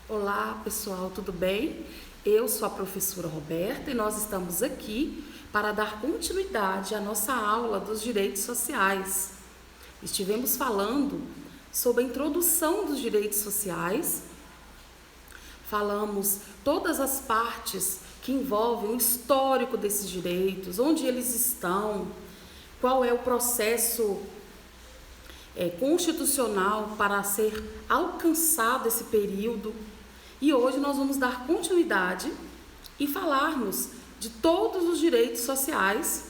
Olá, pessoal, tudo bem? Eu sou a professora Roberta e nós estamos aqui para dar continuidade à nossa aula dos direitos sociais. Estivemos falando sobre a introdução dos direitos sociais, falamos todas as partes que envolvem o histórico desses direitos, onde eles estão, qual é o processo constitucional para ser alcançado esse período. E hoje nós vamos dar continuidade e falarmos de todos os direitos sociais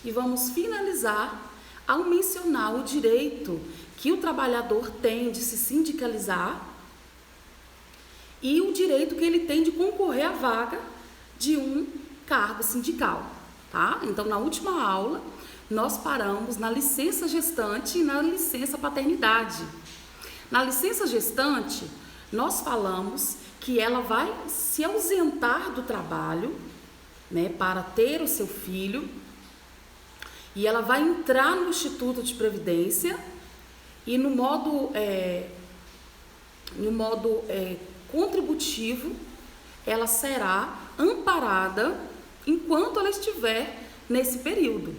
e vamos finalizar ao mencionar o direito que o trabalhador tem de se sindicalizar e o direito que ele tem de concorrer à vaga de um cargo sindical, tá? Então, na última aula, nós paramos na licença gestante e na licença paternidade. Na licença gestante, nós falamos que ela vai se ausentar do trabalho, né, para ter o seu filho, e ela vai entrar no Instituto de Previdência e no modo contributivo, ela será amparada enquanto ela estiver nesse período.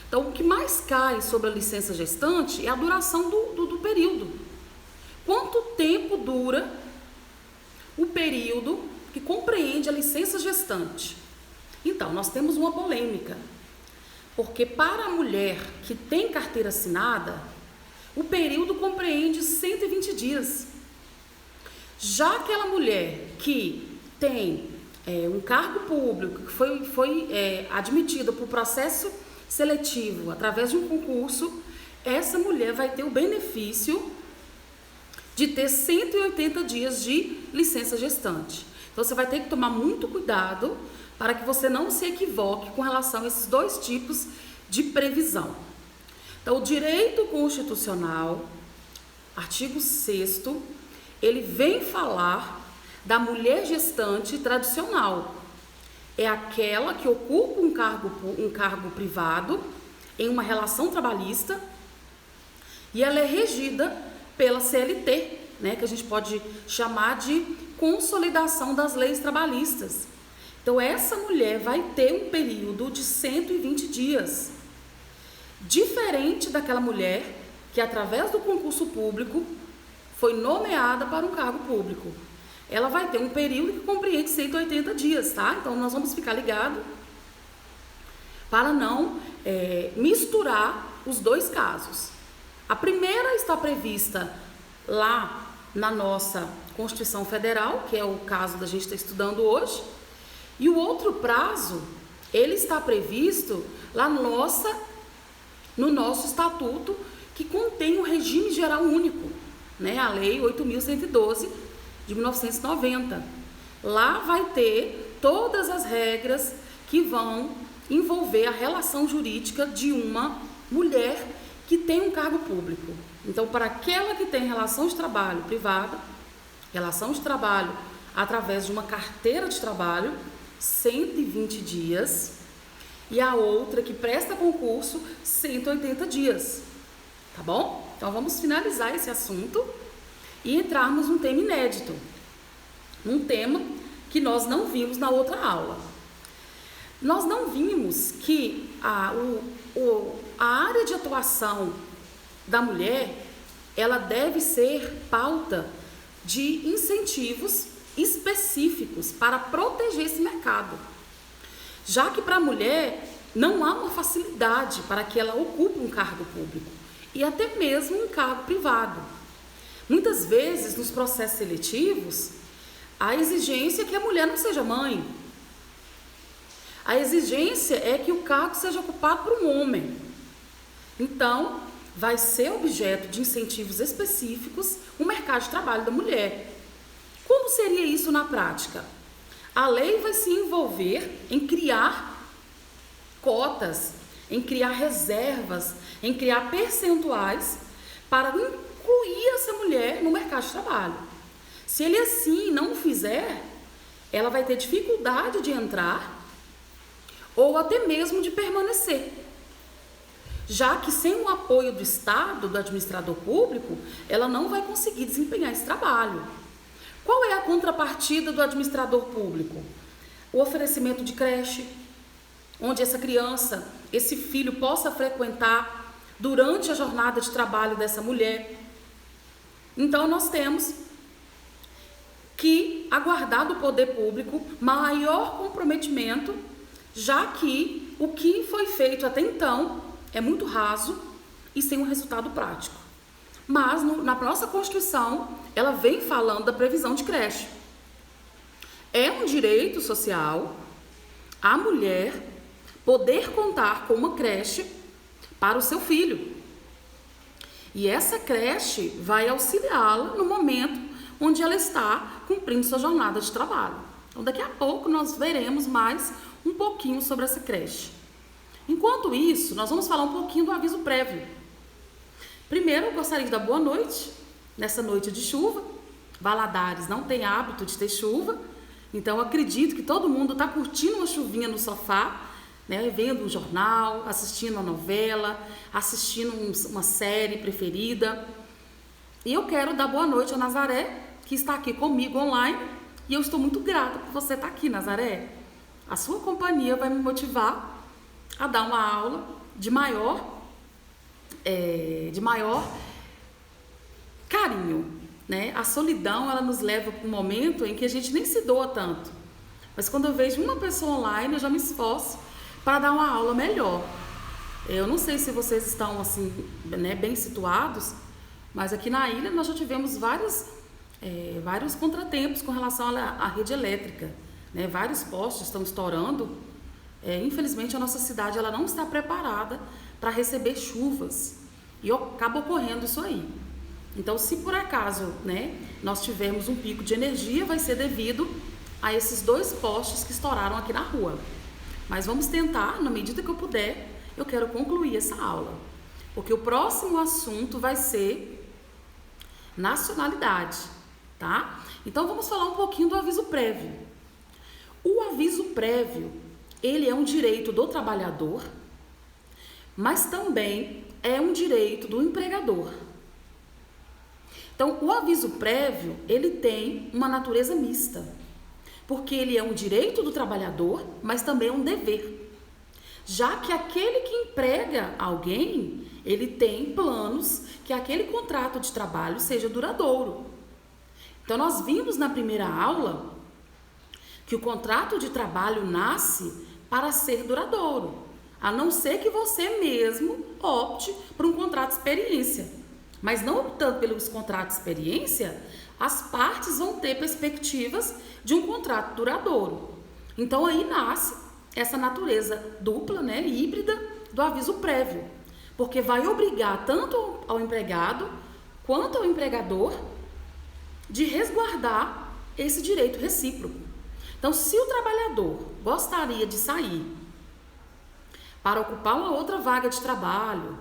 Então, o que mais cai sobre a licença gestante é a duração do período. Quanto tempo dura o período que compreende a licença gestante? Então, nós temos uma polêmica, porque para a mulher que tem carteira assinada, o período compreende 120 dias. Já aquela mulher que tem um cargo público, que foi admitida por processo seletivo através de um concurso, essa mulher vai ter o benefício de ter 180 dias de licença gestante. Então, você vai ter que tomar muito cuidado para que você não se equivoque com relação a esses dois tipos de previsão. Então, o direito constitucional, artigo 6º, ele vem falar da mulher gestante tradicional. É aquela que ocupa um cargo privado em uma relação trabalhista e ela é regida pela CLT, né, que a gente pode chamar de consolidação das leis trabalhistas. Então, essa mulher vai ter um período de 120 dias, diferente daquela mulher que, através do concurso público, foi nomeada para um cargo público. Ela vai ter um período que compreende 180 dias, tá? Então, nós vamos ficar ligados para não misturar os dois casos. A primeira está prevista lá na nossa Constituição Federal, que é o caso da gente estar estudando hoje, e o outro prazo, ele está previsto lá no nosso estatuto, que contém o regime geral único, né? A Lei 8.112 de 1990. Lá vai ter todas as regras que vão envolver a relação jurídica de uma mulher que tem um cargo público. Então, para aquela que tem relação de trabalho privada, relação de trabalho através de uma carteira de trabalho, 120 dias, e a outra que presta concurso, 180 dias. Tá bom? Então, vamos finalizar esse assunto e entrarmos num tema inédito, num tema que nós não vimos na outra aula. Nós não vimos que a área de atuação da mulher, ela deve ser pauta de incentivos específicos para proteger esse mercado, já que para a mulher não há uma facilidade para que ela ocupe um cargo público e até mesmo um cargo privado. Muitas vezes, nos processos seletivos, a exigência é que a mulher não seja mãe. A exigência é que o cargo seja ocupado por um homem. Então, vai ser objeto de incentivos específicos o mercado de trabalho da mulher. Como seria isso na prática? A lei vai se envolver em criar cotas, em criar reservas, em criar percentuais para incluir essa mulher no mercado de trabalho. Se ele assim não o fizer, ela vai ter dificuldade de entrar ou até mesmo de permanecer, já que sem o apoio do Estado, do administrador público, ela não vai conseguir desempenhar esse trabalho. Qual é a contrapartida do administrador público? O oferecimento de creche, onde essa criança, esse filho possa frequentar durante a jornada de trabalho dessa mulher. Então nós temos que aguardar do poder público maior comprometimento, já que o que foi feito até então é muito raso e sem um resultado prático. Mas na nossa Constituição, ela vem falando da previsão de creche. É um direito social a mulher poder contar com uma creche para o seu filho. E essa creche vai auxiliá-la no momento onde ela está cumprindo sua jornada de trabalho. Então, daqui a pouco nós veremos mais um pouquinho sobre essa creche. Enquanto isso, nós vamos falar um pouquinho do aviso prévio. Primeiro, eu gostaria de dar boa noite, nessa noite de chuva. Valadares não tem hábito de ter chuva, então eu acredito que todo mundo está curtindo uma chuvinha no sofá, né, vendo um jornal, assistindo uma novela, assistindo uma série preferida. E eu quero dar boa noite a Nazaré, que está aqui comigo online, e eu estou muito grata por você estar aqui, Nazaré. A sua companhia vai me motivar a dar uma aula de maior carinho, né? A solidão, ela nos leva para um momento em que a gente nem se doa tanto. Mas quando eu vejo uma pessoa online, eu já me esforço para dar uma aula melhor. Eu não sei se vocês estão assim, né, bem situados, mas aqui na ilha nós já tivemos vários contratempos com relação à rede elétrica, né? Vários postes estão estourando. Infelizmente a nossa cidade ela não está preparada para receber chuvas e acaba ocorrendo isso aí. Então, se por acaso, né, nós tivermos um pico de energia, vai ser devido a esses 2 postes que estouraram aqui na rua. Mas vamos tentar, na medida que eu puder, eu quero concluir essa aula, porque o próximo assunto vai ser nacionalidade, tá? Então vamos falar um pouquinho do aviso prévio. O aviso prévio, ele é um direito do trabalhador, mas também é um direito do empregador. Então, o aviso prévio, ele tem uma natureza mista, porque ele é um direito do trabalhador, mas também é um dever. Já que aquele que emprega alguém, ele tem planos que aquele contrato de trabalho seja duradouro. Então, nós vimos na primeira aula que o contrato de trabalho nasce para ser duradouro, a não ser que você mesmo opte por um contrato de experiência. Mas não optando pelos contratos de experiência, as partes vão ter perspectivas de um contrato duradouro. Então aí nasce essa natureza dupla, né, híbrida do aviso prévio, porque vai obrigar tanto ao empregado quanto ao empregador de resguardar esse direito recíproco. Então, se o trabalhador gostaria de sair para ocupar uma outra vaga de trabalho,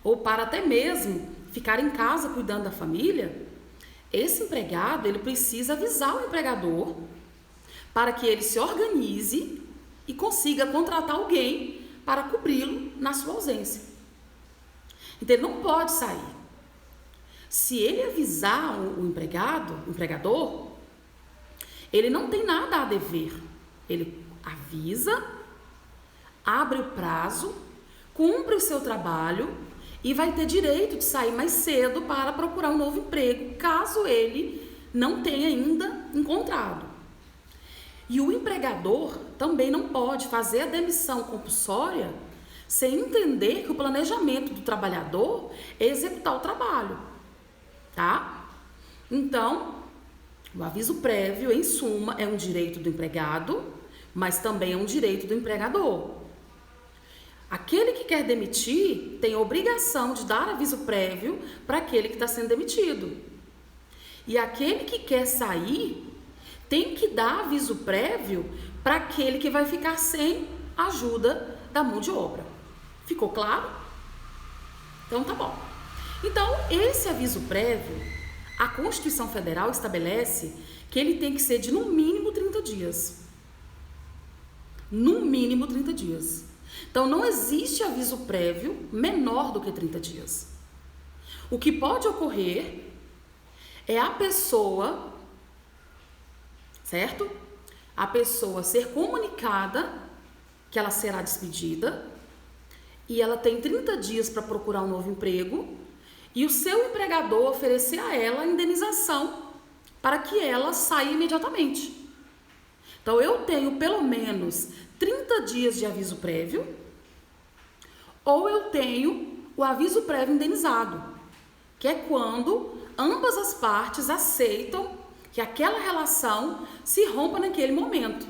ou para até mesmo ficar em casa cuidando da família, esse empregado ele precisa avisar o empregador para que ele se organize e consiga contratar alguém para cobri-lo na sua ausência. Então ele não pode sair. Se ele avisar o empregador, ele não tem nada a dever. Ele avisa, abre o prazo, cumpre o seu trabalho e vai ter direito de sair mais cedo para procurar um novo emprego, caso ele não tenha ainda encontrado. E o empregador também não pode fazer a demissão compulsória sem entender que o planejamento do trabalhador é executar o trabalho, tá? Então, o aviso prévio, em suma, é um direito do empregado, mas também é um direito do empregador. Aquele que quer demitir tem a obrigação de dar aviso prévio para aquele que está sendo demitido. E aquele que quer sair tem que dar aviso prévio para aquele que vai ficar sem ajuda da mão de obra. Ficou claro? Então tá bom. Então, esse aviso prévio, a Constituição Federal estabelece que ele tem que ser de no mínimo 30 dias. No mínimo 30 dias. Então, não existe aviso prévio menor do que 30 dias. O que pode ocorrer é a pessoa certo? A pessoa ser comunicada que ela será despedida e ela tem 30 dias para procurar um novo emprego e o seu empregador oferecer a ela a indenização para que ela saia imediatamente. Então, eu tenho pelo menos 30 dias de aviso prévio ou eu tenho o aviso prévio indenizado, que é quando ambas as partes aceitam que aquela relação se rompa naquele momento.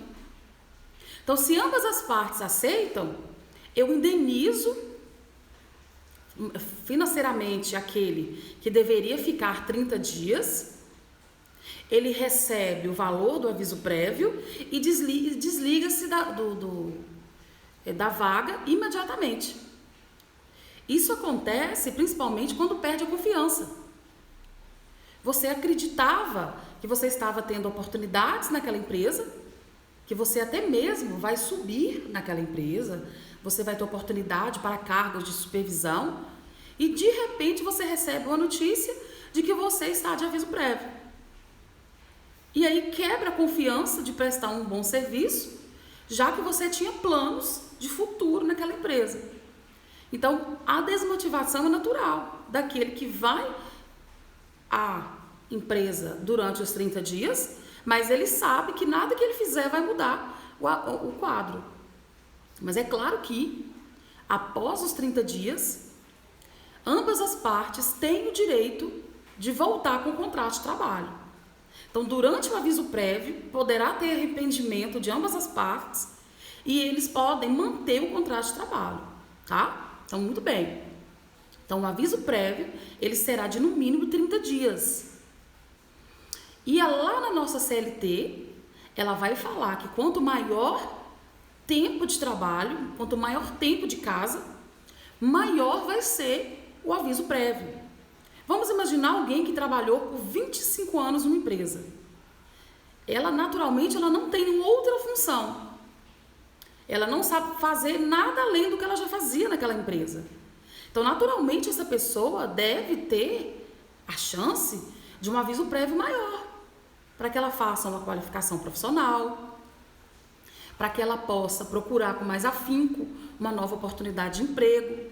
Então, se ambas as partes aceitam, eu indenizo financeiramente aquele que deveria ficar 30 dias, ele recebe o valor do aviso prévio e desliga-se da vaga imediatamente. Isso acontece principalmente quando perde a confiança. Você acreditava que você estava tendo oportunidades naquela empresa, que você até mesmo vai subir naquela empresa, você vai ter oportunidade para cargos de supervisão e de repente você recebe uma notícia de que você está de aviso prévio. E aí quebra a confiança de prestar um bom serviço, já que você tinha planos de futuro naquela empresa. Então, a desmotivação é natural daquele que vai à empresa durante os 30 dias, mas ele sabe que nada que ele fizer vai mudar o quadro. Mas é claro que, após os 30 dias, ambas as partes têm o direito de voltar com o contrato de trabalho. Então, durante o aviso prévio, poderá ter arrependimento de ambas as partes e eles podem manter o contrato de trabalho, tá? Então, muito bem. Então, o aviso prévio, ele será de no mínimo 30 dias. E lá na nossa CLT, ela vai falar que quanto maior tempo de trabalho, quanto maior tempo de casa, maior vai ser o aviso prévio. Vamos imaginar alguém que trabalhou por 25 anos numa empresa. Ela, naturalmente, ela não tem outra função. Ela não sabe fazer nada além do que ela já fazia naquela empresa. Então, naturalmente, essa pessoa deve ter a chance de um aviso prévio maior, para que ela faça uma qualificação profissional, para que ela possa procurar com mais afinco uma nova oportunidade de emprego.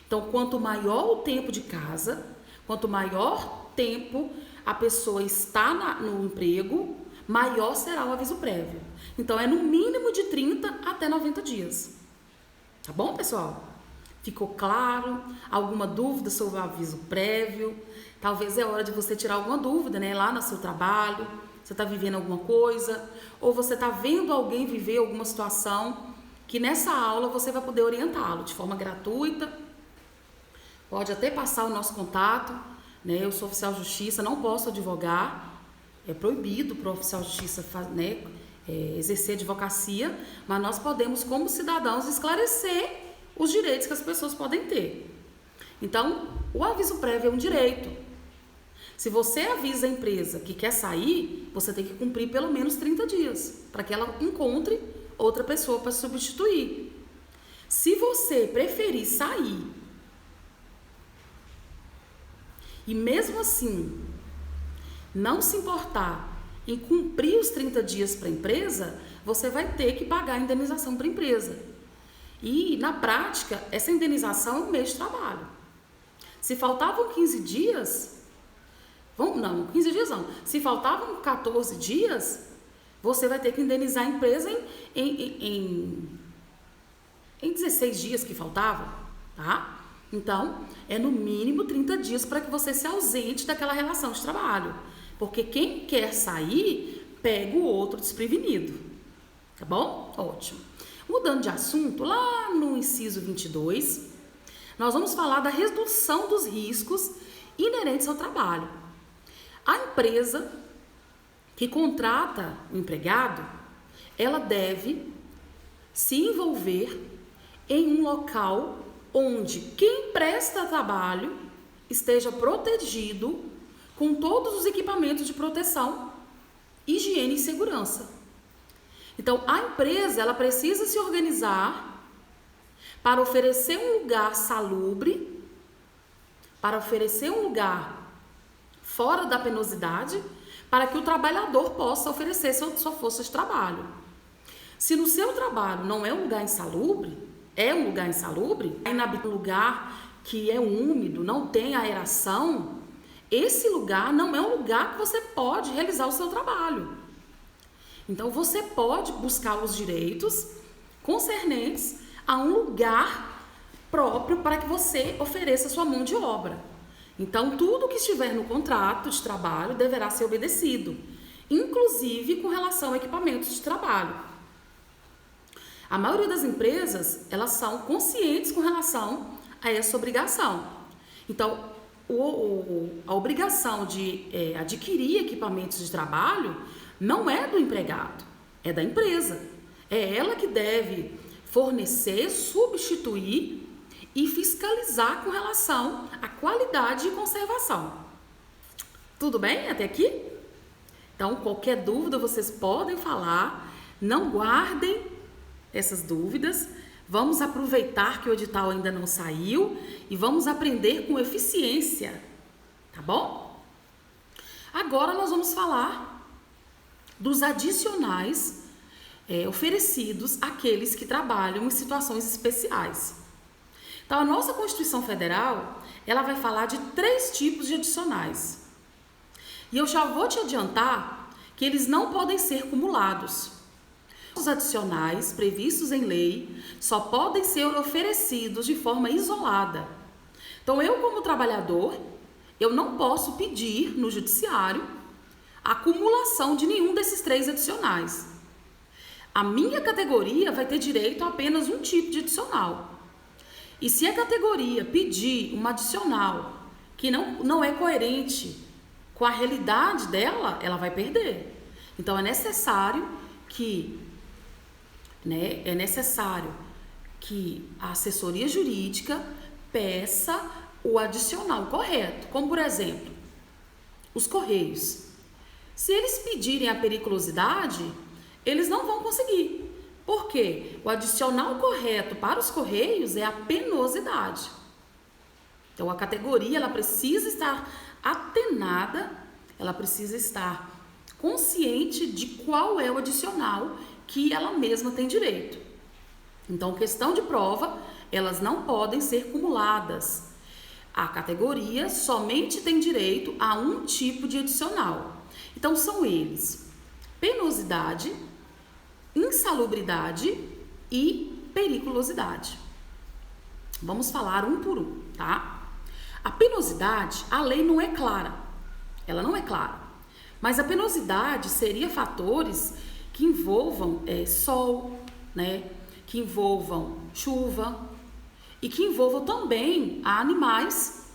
Então, quanto maior o tempo de casa, quanto maior tempo a pessoa está no emprego, maior será o aviso prévio. Então, é no mínimo de 30 até 90 dias. Tá bom, pessoal? Ficou claro? Alguma dúvida sobre o aviso prévio? Talvez é hora de você tirar alguma dúvida, né? Lá no seu trabalho, você está vivendo alguma coisa, ou você está vendo alguém viver alguma situação que nessa aula você vai poder orientá-lo de forma gratuita. Pode até passar o nosso contato, né? Eu sou oficial de justiça, não posso advogar, é proibido para o oficial de justiça, né, exercer advocacia, mas nós podemos, como cidadãos, esclarecer os direitos que as pessoas podem ter. Então, o aviso prévio é um direito. Se você avisa a empresa que quer sair, você tem que cumprir pelo menos 30 dias, para que ela encontre outra pessoa para substituir. Se você preferir sair, e mesmo assim não se importar em cumprir os 30 dias para a empresa, você vai ter que pagar a indenização para a empresa. E, na prática, essa indenização é um mês de trabalho. Se faltavam 15 dias, 15 dias não. Se faltavam 14 dias, você vai ter que indenizar a empresa em 16 dias que faltavam, tá? Então, é no mínimo 30 dias para que você se ausente daquela relação de trabalho. Porque quem quer sair, pega o outro desprevenido. Tá bom? Ótimo. Mudando de assunto, lá no inciso 22, nós vamos falar da redução dos riscos inerentes ao trabalho. A empresa que contrata o empregado, ela deve se envolver em um local onde quem presta trabalho esteja protegido com todos os equipamentos de proteção, higiene e segurança. Então, a empresa ela precisa se organizar para oferecer um lugar salubre, para oferecer um lugar fora da penosidade, para que o trabalhador possa oferecer sua força de trabalho. Se no seu trabalho não é um lugar insalubre, um lugar que é úmido, não tem aeração, esse lugar não é um lugar que você pode realizar o seu trabalho. Então, você pode buscar os direitos concernentes a um lugar próprio para que você ofereça sua mão de obra. Então, tudo que estiver no contrato de trabalho deverá ser obedecido, inclusive com relação a equipamentos de trabalho. A maioria das empresas, elas são conscientes com relação a essa obrigação. Então, a obrigação de adquirir equipamentos de trabalho não é do empregado, é da empresa. É ela que deve fornecer, substituir e fiscalizar com relação à qualidade e conservação. Tudo bem até aqui? Então, qualquer dúvida vocês podem falar, não guardem essas dúvidas. Vamos aproveitar que o edital ainda não saiu e vamos aprender com eficiência, tá bom? Agora nós vamos falar dos adicionais oferecidos àqueles que trabalham em situações especiais. Então, a nossa Constituição Federal, ela vai falar de 3 tipos de adicionais. E eu já vou te adiantar que eles não podem ser cumulados. Os adicionais previstos em lei só podem ser oferecidos de forma isolada. Então, eu como trabalhador, eu não posso pedir no judiciário a acumulação de nenhum desses 3 adicionais. A minha categoria vai ter direito a apenas um tipo de adicional. E se a categoria pedir uma adicional que não é coerente com a realidade dela, ela vai perder. Então, é necessário que a assessoria jurídica peça o adicional correto. Como, por exemplo, os Correios. Se eles pedirem a periculosidade, eles não vão conseguir. Por quê? O adicional correto para os Correios é a penosidade. Então, a categoria ela precisa estar atenada, ela precisa estar consciente de qual é o adicional que ela mesma tem direito. Então, questão de prova, elas não podem ser cumuladas. A categoria somente tem direito a um tipo de adicional. Então, são eles: penosidade, insalubridade e periculosidade. Vamos falar um por um, tá? A penosidade, a lei não é clara. Ela não é clara. Mas a penosidade seria fatores que envolvam sol, que envolvam chuva e que envolvam também animais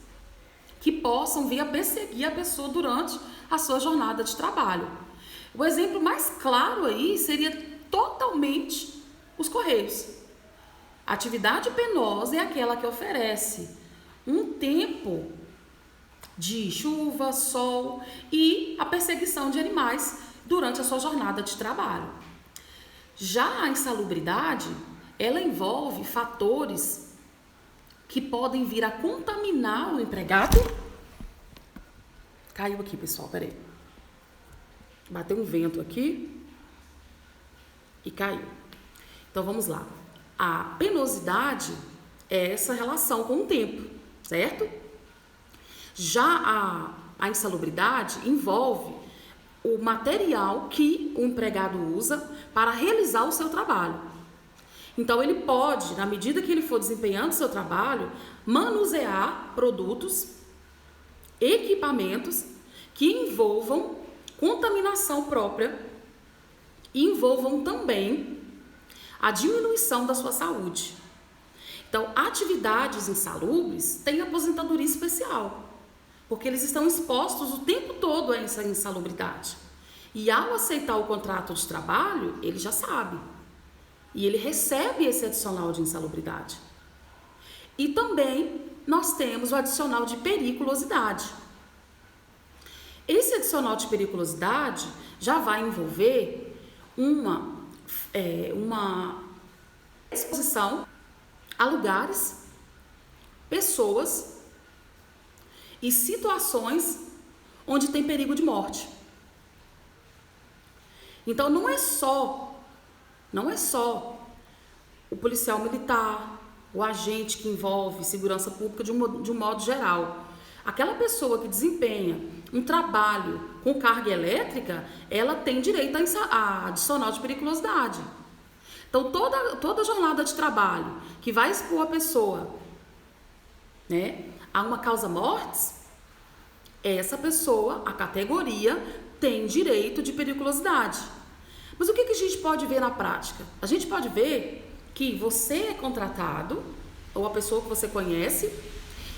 que possam vir a perseguir a pessoa durante a sua jornada de trabalho. O exemplo mais claro aí seria totalmente os Correios. A atividade penosa é aquela que oferece um tempo de chuva, sol e a perseguição de animais durante a sua jornada de trabalho. Já a insalubridade, ela envolve fatores que podem vir a contaminar o empregado. Caiu aqui, pessoal, peraí. Bateu um vento aqui e caiu. Então, vamos lá. A penosidade é essa relação com o tempo, certo? Já a insalubridade envolve o material que o empregado usa para realizar o seu trabalho. Então, ele pode, na medida que ele for desempenhando o seu trabalho, manusear produtos, equipamentos que envolvam contaminação própria e envolvam também a diminuição da sua saúde. Então, atividades insalubres têm aposentadoria especial, porque eles estão expostos o tempo todo a essa insalubridade. E ao aceitar o contrato de trabalho, ele já sabe. E ele recebe esse adicional de insalubridade. E também nós temos o adicional de periculosidade. Esse adicional de periculosidade já vai envolver uma exposição a lugares, pessoas e situações onde tem perigo de morte. Então não é só o policial militar, o agente que envolve segurança pública de um modo geral. Aquela pessoa que desempenha um trabalho com carga elétrica, ela tem direito a adicional de periculosidade. Então, toda jornada de trabalho que vai expor a pessoa, né, a uma causa mortis, essa pessoa, a categoria, tem direito de periculosidade. Mas o que a gente pode ver na prática? A gente pode ver que você é contratado, ou a pessoa que você conhece,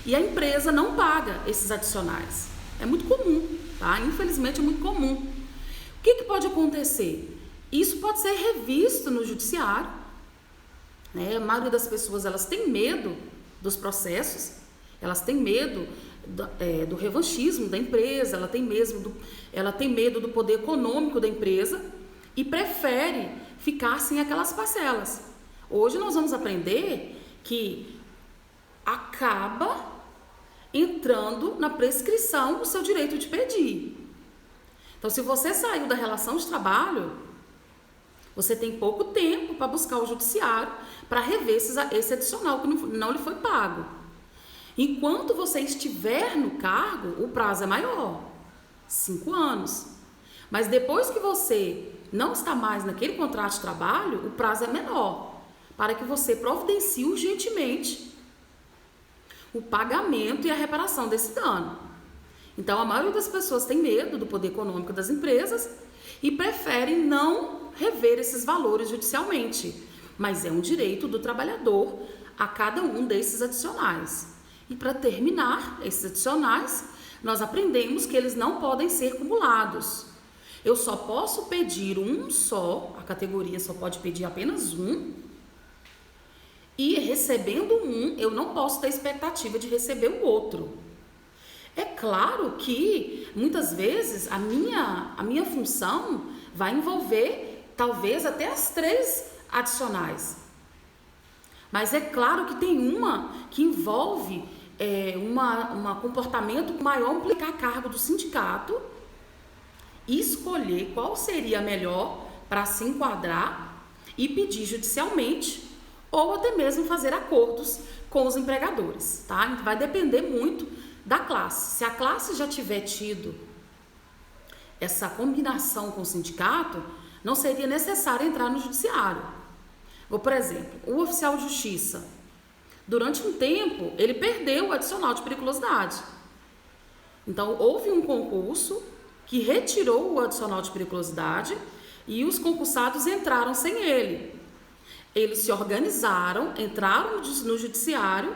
e a empresa não paga esses adicionais. É muito comum, tá? Infelizmente é muito comum. O que pode acontecer? Isso pode ser revisto no judiciário, né? A maioria das pessoas, elas têm medo dos processos, elas têm medo do revanchismo da empresa, ela tem medo do poder econômico da empresa e prefere ficar sem aquelas parcelas. Hoje nós vamos aprender que acaba entrando na prescrição o seu direito de pedir. Então, se você saiu da relação de trabalho, você tem pouco tempo para buscar o judiciário para rever esse adicional que não lhe foi pago. Enquanto você estiver no cargo, o prazo é maior, 5 anos. Mas depois que você não está mais naquele contrato de trabalho, o prazo é menor, para que você providencie urgentemente o pagamento e a reparação desse dano. Então, a maioria das pessoas tem medo do poder econômico das empresas e preferem não rever esses valores judicialmente, mas é um direito do trabalhador a cada um desses adicionais. E para terminar esses adicionais, nós aprendemos que eles não podem ser cumulados. Eu só posso pedir um só, a categoria só pode pedir apenas um, e recebendo um, eu não posso ter expectativa de receber o outro. É claro que, muitas vezes, a minha função vai envolver, talvez, até as 3 adicionais. Mas é claro que tem uma que envolve um comportamento maior, implicar a cargo do sindicato e escolher qual seria a melhor para se enquadrar e pedir judicialmente, ou até mesmo fazer acordos com os empregadores, tá? Vai depender muito da classe. Se a classe já tiver tido essa combinação com o sindicato, não seria necessário entrar no judiciário. Ou, por exemplo, o oficial de justiça, durante um tempo, ele perdeu o adicional de periculosidade. Então, houve um concurso que retirou o adicional de periculosidade e os concursados entraram sem ele. Eles se organizaram, entraram no judiciário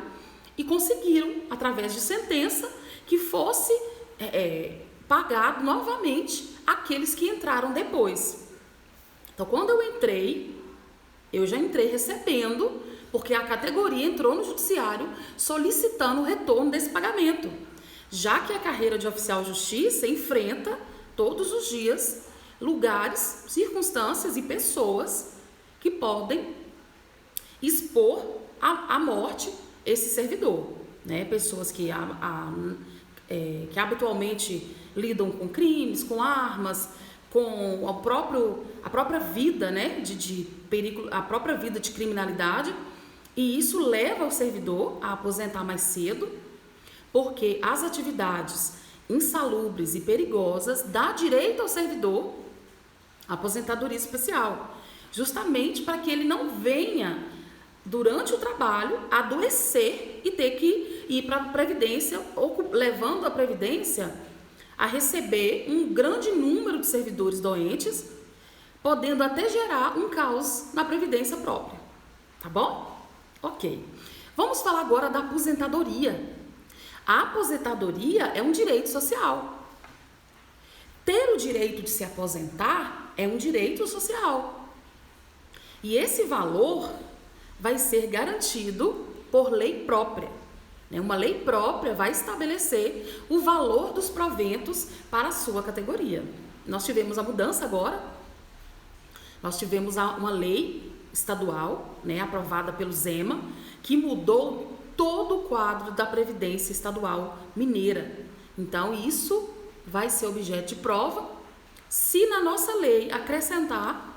e conseguiram, através de sentença, que fosse pagado novamente aqueles que entraram depois. Então, quando eu já entrei recebendo, porque a categoria entrou no judiciário solicitando o retorno desse pagamento, já que a carreira de oficial de justiça enfrenta todos os dias lugares, circunstâncias e pessoas que podem expor à morte esse servidor, né? Pessoas que habitualmente lidam com crimes, com armas, com a própria vida, né? de perigo, a própria vida de criminalidade, e isso leva o servidor a aposentar mais cedo, porque as atividades insalubres e perigosas dá direito ao servidor à aposentadoria especial, justamente para que ele não venha durante o trabalho adoecer e ter que ir para a Previdência, levando a Previdência a receber um grande número de servidores doentes, podendo até gerar um caos na Previdência própria. Tá bom? Ok. Vamos falar agora da aposentadoria. A aposentadoria é um direito social. Ter o direito de se aposentar é um direito social. E esse valor vai ser garantido por lei própria. Uma lei própria vai estabelecer o valor dos proventos para a sua categoria. Nós tivemos a mudança agora, nós tivemos uma lei estadual, aprovada pelo Zema, que mudou todo o quadro da Previdência Estadual Mineira. Então, isso vai ser objeto de prova se na nossa lei acrescentar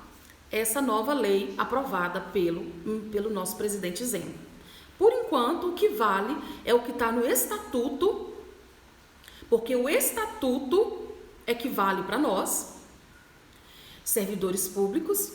essa nova lei aprovada pelo nosso presidente Zema. Por enquanto, o que vale é o que está no estatuto, porque o estatuto é que vale para nós, servidores públicos,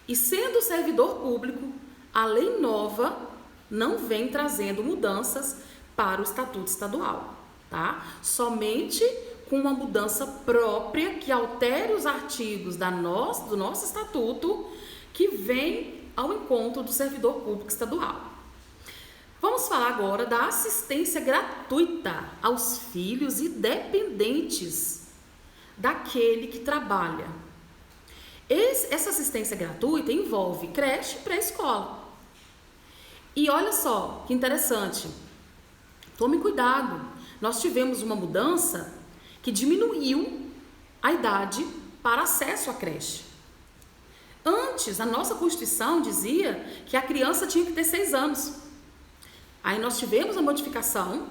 e sendo servidor público, a lei nova não vem trazendo mudanças para o estatuto estadual, tá? Somente com uma mudança própria que altere os artigos do nosso estatuto, que vem ao encontro do servidor público estadual. Vamos falar agora da assistência gratuita aos filhos e dependentes daquele que trabalha. Essa assistência gratuita envolve creche e pré-escola. E olha só que interessante, tome cuidado, nós tivemos uma mudança que diminuiu a idade para acesso à creche. Antes, a nossa Constituição dizia que a criança tinha que ter 6 anos. Aí nós tivemos a modificação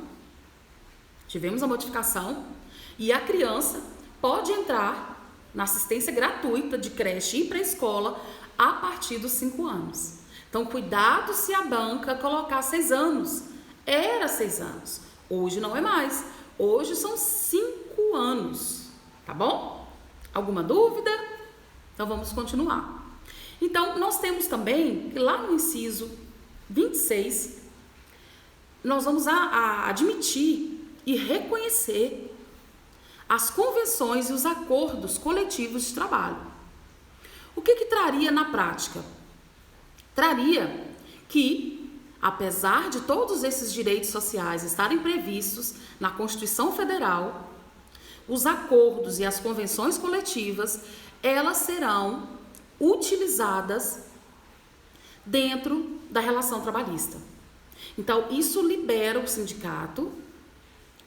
e a criança pode entrar na assistência gratuita de creche e pré-escola a partir dos 5 anos. Então, cuidado se a banca colocar 6 anos. Era 6 anos. Hoje não é mais. Hoje são 5 anos. Tá bom? Alguma dúvida? Então, vamos continuar. Então, nós temos também, lá no inciso 26, nós vamos admitir e reconhecer as convenções e os acordos coletivos de trabalho. O que traria na prática? Traria que, apesar de todos esses direitos sociais estarem previstos na Constituição Federal, os acordos e as convenções coletivas, elas serão utilizadas dentro da relação trabalhista. Então, isso libera o sindicato,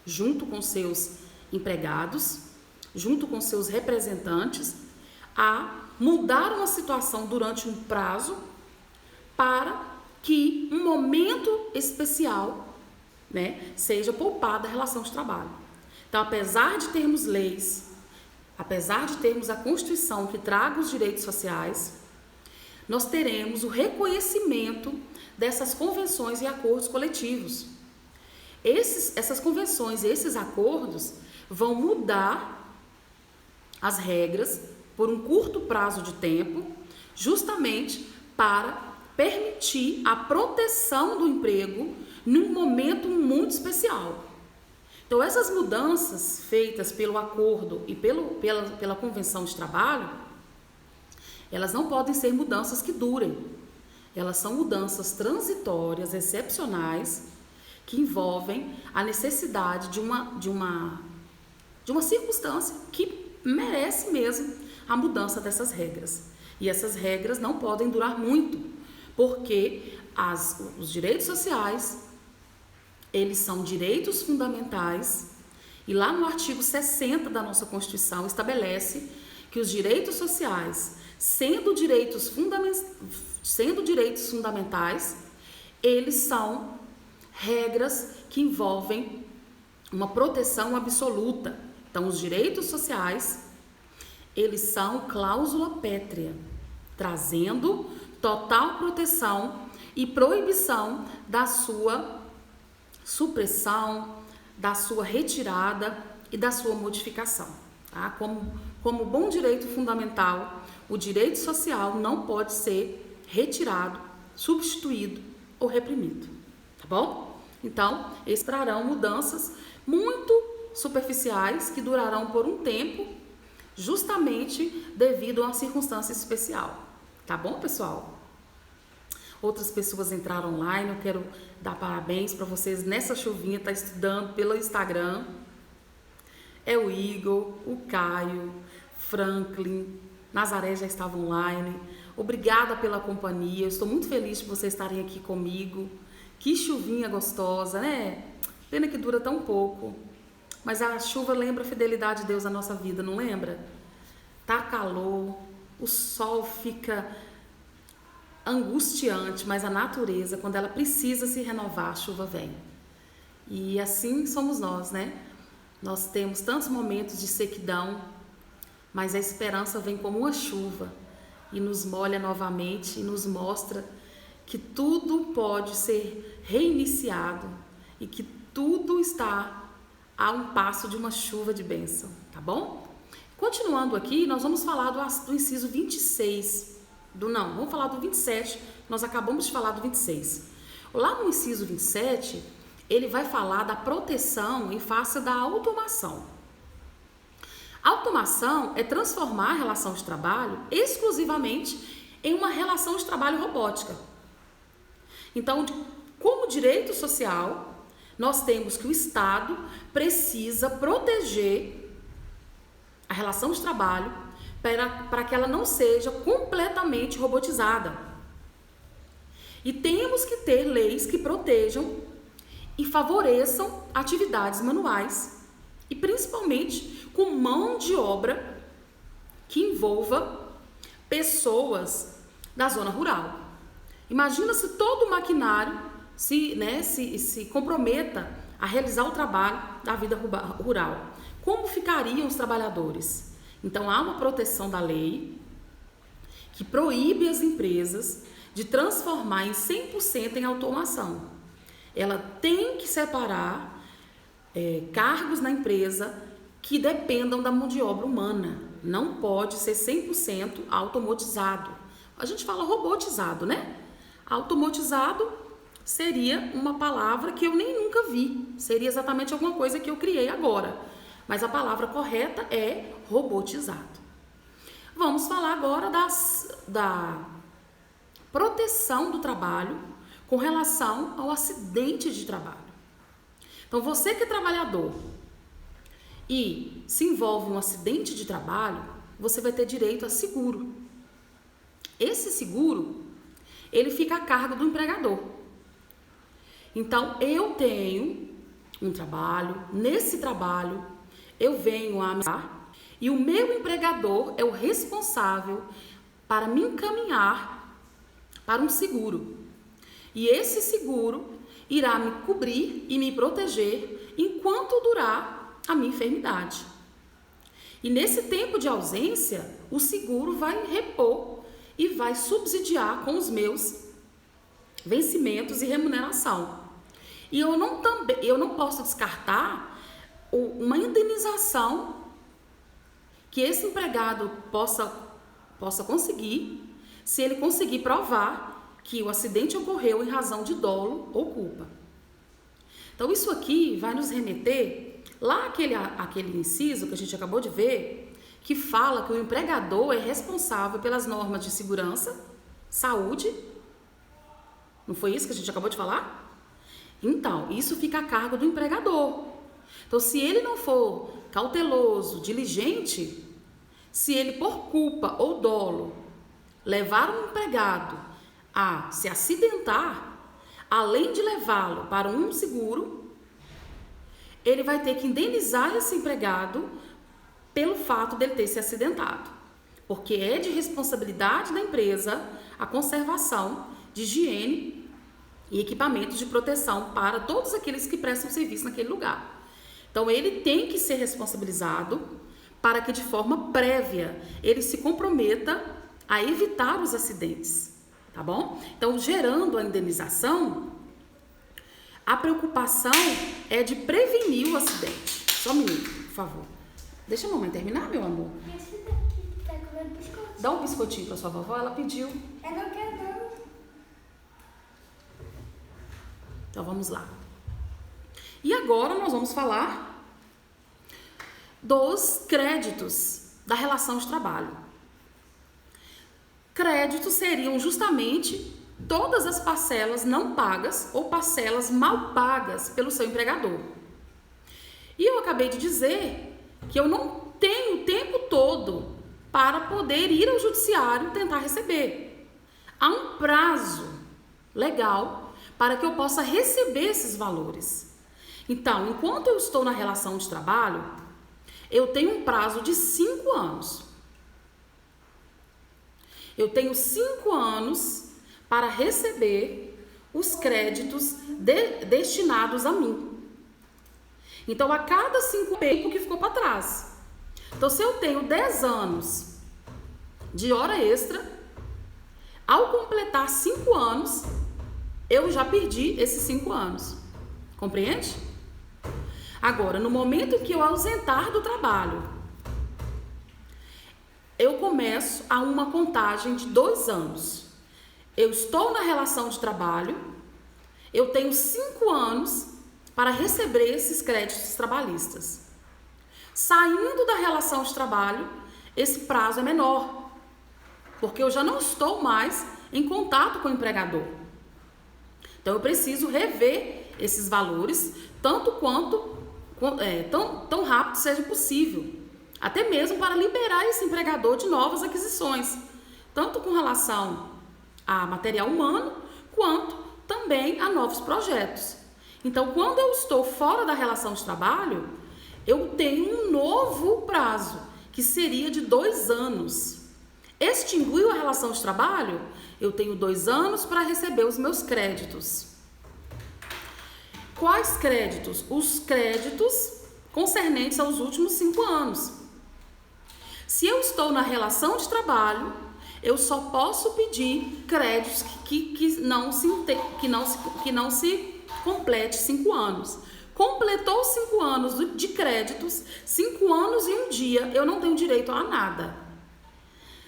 junto com seus empregados, junto com seus representantes, a mudar uma situação durante um prazo para que um momento especial, seja poupada a relação de trabalho. Então, apesar de termos leis, apesar de termos a Constituição que traga os direitos sociais, nós teremos o reconhecimento dessas convenções e acordos coletivos. Essas convenções e esses acordos vão mudar as regras por um curto prazo de tempo, justamente para permitir a proteção do emprego num momento muito especial. Então, essas mudanças feitas pelo acordo e pela convenção de trabalho, elas não podem ser mudanças que durem. Elas são mudanças transitórias, excepcionais, que envolvem a necessidade de uma circunstância que merece mesmo a mudança dessas regras. E essas regras não podem durar muito, porque os direitos sociais, eles são direitos fundamentais, e lá no artigo 60 da nossa Constituição estabelece que os direitos sociais, sendo direitos fundamentais, eles são regras que envolvem uma proteção absoluta. Então, os direitos sociais, eles são cláusula pétrea, trazendo total proteção e proibição da sua supressão, da sua retirada e da sua modificação. Tá? Como bom direito fundamental, o direito social não pode ser retirado, substituído ou reprimido. Tá bom? Então, eles trarão mudanças muito superficiais que durarão por um tempo, justamente devido a uma circunstância especial. Tá bom, pessoal? Outras pessoas entraram online, eu quero dar parabéns para vocês nessa chuvinha, tá estudando pelo Instagram. É o Igor, o Caio, Franklin, Nazaré já estava online. Obrigada pela companhia, eu estou muito feliz de vocês estarem aqui comigo. Que chuvinha gostosa, né? Pena que dura tão pouco. Mas a chuva lembra a fidelidade de Deus na nossa vida, não lembra? Tá calor, o sol fica angustiante, mas a natureza, quando ela precisa se renovar, a chuva vem. E assim somos nós, né? Nós temos tantos momentos de sequidão, mas a esperança vem como uma chuva e nos molha novamente e nos mostra que tudo pode ser reiniciado e que tudo está a um passo de uma chuva de bênção, tá bom? Continuando aqui, nós vamos falar do inciso 26, vamos falar do 27, nós acabamos de falar do 26. Lá no inciso 27, ele vai falar da proteção em face da automação. A automação é transformar a relação de trabalho exclusivamente em uma relação de trabalho robótica. Então, como direito social, nós temos que o Estado precisa proteger a relação de trabalho para que ela não seja completamente robotizada. E temos que ter leis que protejam e favoreçam atividades manuais e principalmente com mão de obra que envolva pessoas da zona rural. Imagina se todo o maquinário se comprometa a realizar o trabalho da vida rural. Como ficariam os trabalhadores? Então, há uma proteção da lei que proíbe as empresas de transformar em 100% em automação. Ela tem que separar cargos na empresa que dependam da mão de obra humana. Não pode ser 100% automatizado. A gente fala robotizado, né? Automatizado seria uma palavra que eu nem nunca vi. Seria exatamente alguma coisa que eu criei agora. Mas a palavra correta é robotizado. Vamos falar agora da proteção do trabalho com relação ao acidente de trabalho. Então, você que é trabalhador e se envolve em um acidente de trabalho, você vai ter direito a seguro. Esse seguro, ele fica a cargo do empregador. Então, eu tenho um trabalho, nesse trabalho, eu venho a ameaçar e o meu empregador é o responsável para me encaminhar para um seguro. E esse seguro irá me cobrir e me proteger enquanto durar a minha enfermidade. E nesse tempo de ausência, o seguro vai repor e vai subsidiar com os meus vencimentos e remuneração. E eu não posso descartar uma indenização que esse empregado possa conseguir, se ele conseguir provar que o acidente ocorreu em razão de dolo ou culpa. Então, isso aqui vai nos remeter lá aquele inciso que a gente acabou de ver, que fala que o empregador é responsável pelas normas de segurança, saúde. Não foi isso que a gente acabou de falar? Então, isso fica a cargo do empregador. Então, se ele não for cauteloso, diligente, se ele por culpa ou dolo levar um empregado a se acidentar, além de levá-lo para um seguro, ele vai ter que indenizar esse empregado pelo fato dele ter se acidentado, porque é de responsabilidade da empresa a conservação de higiene e equipamentos de proteção para todos aqueles que prestam serviço naquele lugar. Então, ele tem que ser responsabilizado para que de forma prévia ele se comprometa a evitar os acidentes, tá bom? Então, gerando a indenização, a preocupação é de prevenir o acidente. Só um minuto, por favor. Deixa a mamãe terminar, meu amor. Esse daqui tá comendo biscoito. Dá um biscoitinho para sua vovó, ela pediu. Eu não quero não. Então, vamos lá. E agora nós vamos falar dos créditos da relação de trabalho. Créditos seriam justamente todas as parcelas não pagas ou parcelas mal pagas pelo seu empregador. E eu acabei de dizer que eu não tenho o tempo todo para poder ir ao judiciário tentar receber. Há um prazo legal para que eu possa receber esses valores. Então, enquanto eu estou na relação de trabalho, eu tenho um prazo de 5 anos. Eu tenho 5 anos para receber os créditos destinados a mim. Então, a cada 5 tempo que ficou para trás. Então, se eu tenho 10 anos de hora extra, ao completar 5 anos, eu já perdi esses 5 anos. Compreende? Agora, no momento que eu ausentar do trabalho, eu começo a uma contagem de 2 anos. Eu estou na relação de trabalho, eu tenho 5 anos para receber esses créditos trabalhistas. Saindo da relação de trabalho, esse prazo é menor, porque eu já não estou mais em contato com o empregador. Então, eu preciso rever esses valores tão rápido seja possível, até mesmo para liberar esse empregador de novas aquisições, tanto com relação a material humano, quanto também a novos projetos. Então, quando eu estou fora da relação de trabalho, eu tenho um novo prazo, que seria de 2 anos. Extinguiu a relação de trabalho, eu tenho 2 anos para receber os meus créditos. Quais créditos? Os créditos concernentes aos últimos 5 anos. Se eu estou na relação de trabalho, eu só posso pedir créditos que não se complete 5 anos. Completou 5 anos de créditos, 5 anos e 1 dia, eu não tenho direito a nada.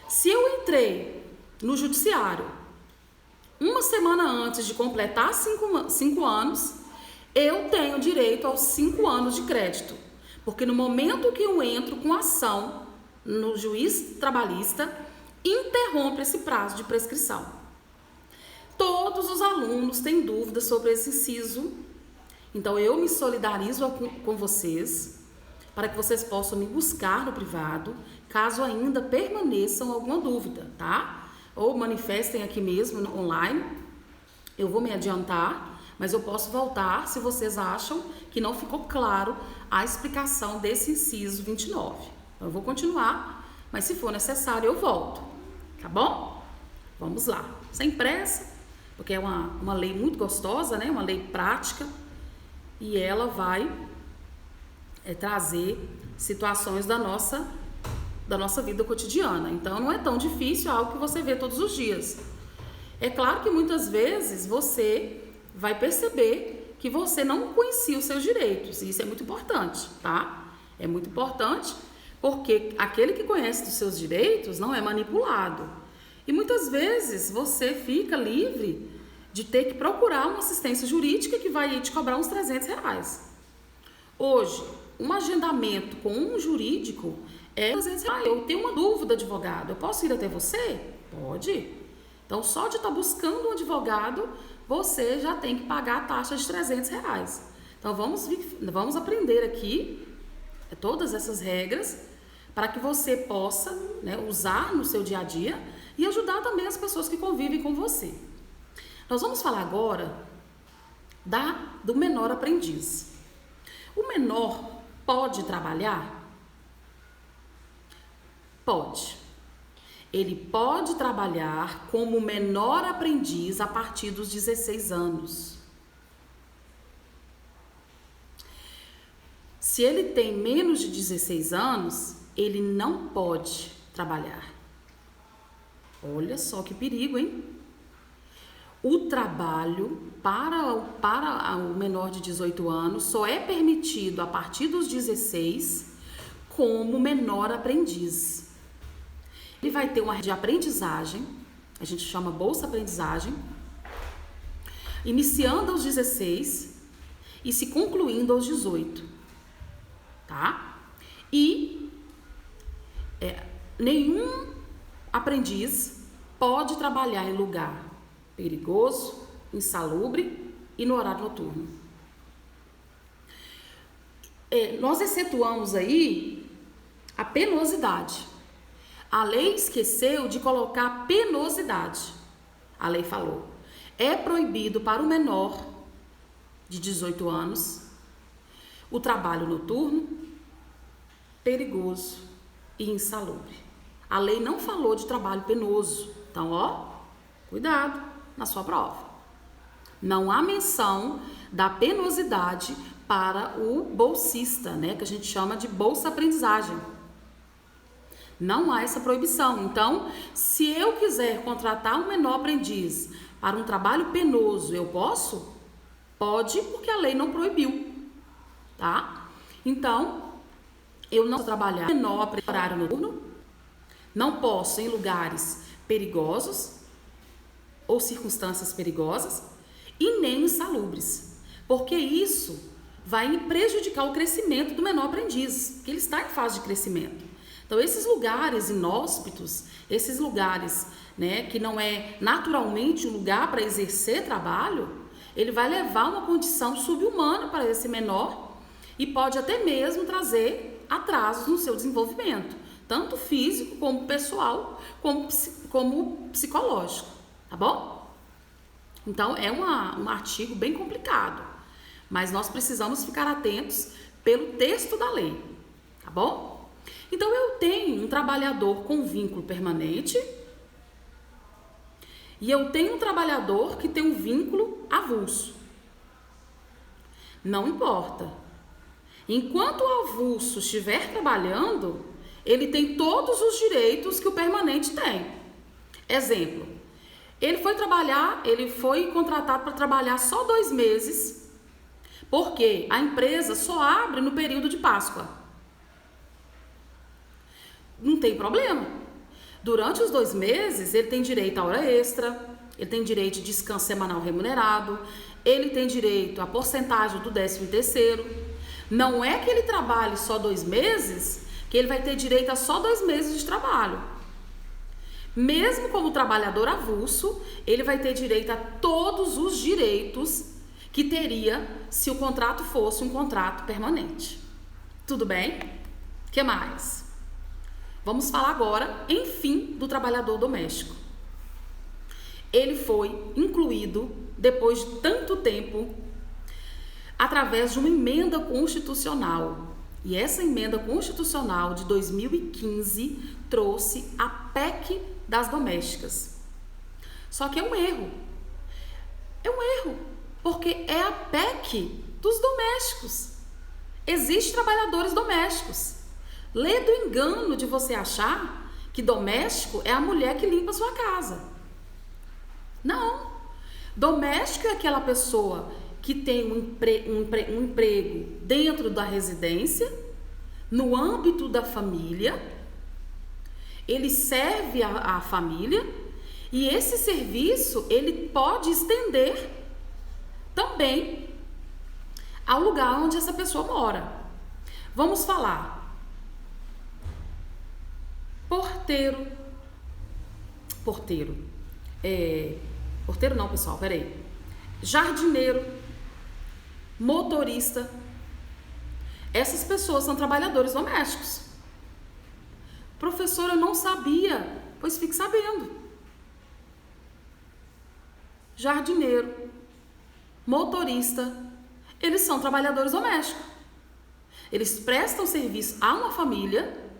Se eu entrei no judiciário 1 semana antes de completar 5 anos, eu tenho direito aos 5 anos de crédito. Porque no momento que eu entro com ação no juiz trabalhista, interrompe esse prazo de prescrição. Todos os alunos têm dúvidas sobre esse inciso, então eu me solidarizo com vocês, para que vocês possam me buscar no privado, caso ainda permaneçam alguma dúvida, tá? Ou manifestem aqui mesmo online, eu vou me adiantar, mas eu posso voltar se vocês acham que não ficou claro a explicação desse inciso 29. Então, eu vou continuar, mas se for necessário eu volto, tá bom? Vamos lá, sem pressa, porque é uma lei muito gostosa, né? Uma lei prática, e ela vai trazer situações da nossa vida cotidiana. Então, não é tão difícil, é algo que você vê todos os dias. É claro que muitas vezes você vai perceber que você não conhecia os seus direitos, e isso é muito importante, tá? É muito importante, porque aquele que conhece dos seus direitos não é manipulado. E muitas vezes você fica livre de ter que procurar uma assistência jurídica que vai te cobrar uns R$300. Hoje, um agendamento com um jurídico é R$300. Eu tenho uma dúvida, advogado, eu posso ir até você? Pode. Então, só de estar buscando um advogado, você já tem que pagar a taxa de R$300. Então, vamos aprender aqui todas essas regras para que você possa, né, usar no seu dia a dia e ajudar também as pessoas que convivem com você. Nós vamos falar agora do menor aprendiz. O menor pode trabalhar? Pode. Ele pode trabalhar como menor aprendiz a partir dos 16 anos. Se ele tem menos de 16 anos, ele não pode trabalhar. Olha só que perigo, hein? O trabalho para o menor de 18 anos só é permitido a partir dos 16 como menor aprendiz. Ele vai ter uma rede de aprendizagem, a gente chama bolsa aprendizagem, iniciando aos 16 e se concluindo aos 18, tá? E nenhum aprendiz pode trabalhar em lugar perigoso, insalubre e no horário noturno. Nós excetuamos aí a penosidade. A lei esqueceu de colocar penosidade. A lei falou: é proibido para o menor de 18 anos o trabalho noturno, perigoso e insalubre. A lei não falou de trabalho penoso. Então, cuidado na sua prova. Não há menção da penosidade para o bolsista, né, que a gente chama de bolsa aprendizagem. Não há essa proibição. Então, se eu quiser contratar um menor aprendiz para um trabalho penoso, eu posso? Pode, porque a lei não proibiu, tá? Então, eu não posso trabalhar menor em horário noturno, não posso em lugares perigosos ou circunstâncias perigosas e nem insalubres, porque isso vai prejudicar o crescimento do menor aprendiz, porque ele está em fase de crescimento. Então, esses lugares inóspitos, esses lugares, né, que não é naturalmente um lugar para exercer trabalho, ele vai levar uma condição subhumana para esse menor e pode até mesmo trazer atrasos no seu desenvolvimento, tanto físico como pessoal, como psicológico, tá bom? Então, é um artigo bem complicado, mas nós precisamos ficar atentos pelo texto da lei, tá bom? Então, eu tenho um trabalhador com vínculo permanente e eu tenho um trabalhador que tem um vínculo avulso. Não importa. Enquanto o avulso estiver trabalhando, ele tem todos os direitos que o permanente tem. Exemplo, ele foi contratado para trabalhar só 2 meses, porque a empresa só abre no período de Páscoa. Não tem problema. Durante os 2 meses, ele tem direito à hora extra, ele tem direito de descanso semanal remunerado, ele tem direito à porcentagem do 13º. Não é que ele trabalhe só 2 meses, que ele vai ter direito a só 2 meses de trabalho. Mesmo como trabalhador avulso, ele vai ter direito a todos os direitos que teria se o contrato fosse um contrato permanente. Tudo bem? O que mais? Vamos falar agora, enfim, do trabalhador doméstico. Ele foi incluído, depois de tanto tempo, através de uma emenda constitucional. E essa emenda constitucional de 2015 trouxe a PEC das domésticas. Só que é um erro. É um erro, porque é a PEC dos domésticos. Existem trabalhadores domésticos. Lê do engano de você achar que doméstico é a mulher que limpa a sua casa. Não. Doméstico é aquela pessoa que tem um emprego dentro da residência, no âmbito da família, ele serve a família e esse serviço ele pode estender também ao lugar onde essa pessoa mora. Vamos falar. Porteiro não, pessoal, peraí. Jardineiro, motorista. Essas pessoas são trabalhadores domésticos. Professora, eu não sabia. Pois fique sabendo. Jardineiro, motorista, eles são trabalhadores domésticos. Eles prestam serviço a uma família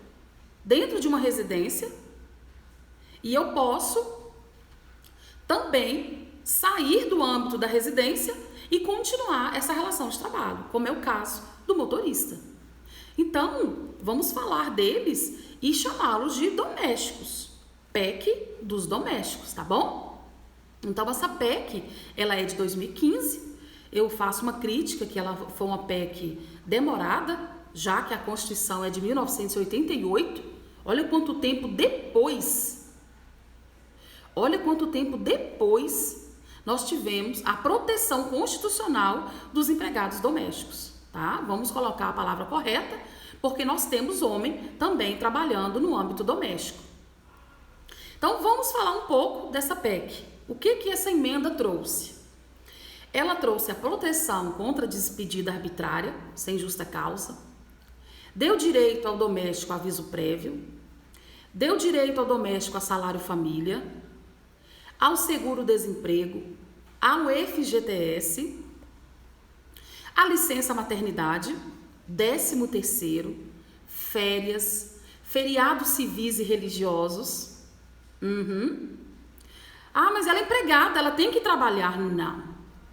dentro de uma residência e eu posso também sair do âmbito da residência e continuar essa relação de trabalho, como é o caso do motorista. Então, vamos falar deles e chamá-los de domésticos. PEC dos domésticos, tá bom? Então, essa PEC, ela é de 2015. Eu faço uma crítica que ela foi uma PEC demorada, já que a Constituição é de 1988. Olha quanto tempo depois nós tivemos a proteção constitucional dos empregados domésticos, tá? Vamos colocar a palavra correta, porque nós temos homem também trabalhando no âmbito doméstico. Então, vamos falar um pouco dessa PEC. O que essa emenda trouxe? Ela trouxe a proteção contra a despedida arbitrária, sem justa causa, deu direito ao doméstico a aviso prévio, deu direito ao doméstico a salário família, ao seguro-desemprego, ao FGTS, a licença maternidade, 13º, férias, feriados civis e religiosos. Ah, mas ela é empregada, ela tem que trabalhar. Não.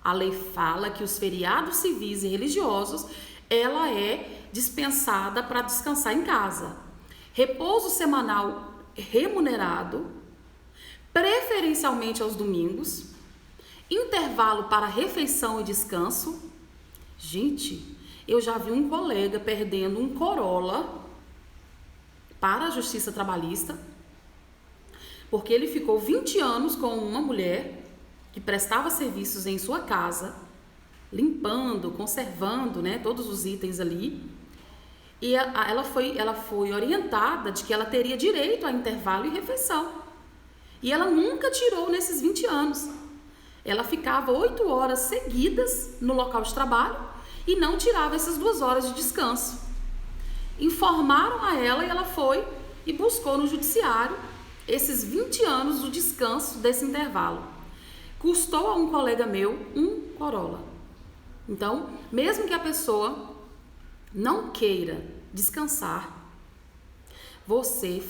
A lei fala que os feriados civis e religiosos, ela é dispensada para descansar em casa. repouso semanal remunerado, preferencialmente aos domingos, intervalo para refeição e descanso. Gente, eu já vi um colega perdendo um Corolla para a Justiça Trabalhista, porque ele ficou 20 anos com uma mulher que prestava serviços em sua casa, limpando, conservando, né, todos os itens ali. E ela foi orientada de que ela teria direito a intervalo e refeição. E ela nunca tirou nesses 20 anos. Ela ficava 8 horas seguidas no local de trabalho e não tirava essas 2 horas de descanso. Informaram a ela e ela foi e buscou no judiciário esses 20 anos do descanso desse intervalo. Custou a um colega meu um Corolla. Então, mesmo que a pessoa não queira descansar, você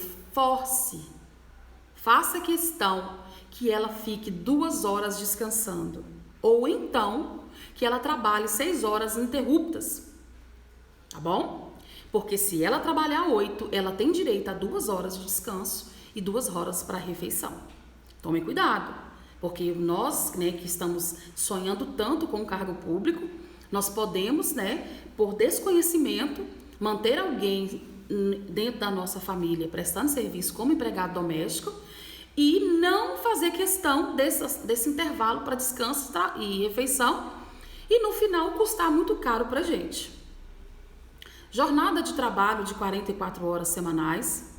faça questão que ela fique 2 horas descansando, ou então que ela trabalhe 6 horas ininterruptas, tá bom? Porque se ela trabalhar 8, ela tem direito a 2 horas de descanso e 2 horas para refeição. Tome cuidado, porque nós, né, que estamos sonhando tanto com o cargo público, nós podemos, né, por desconhecimento, manter alguém dentro da nossa família prestando serviço como empregado doméstico e não fazer questão desse intervalo para descanso e refeição e no final custar muito caro para a gente. Jornada de trabalho de 44 horas semanais,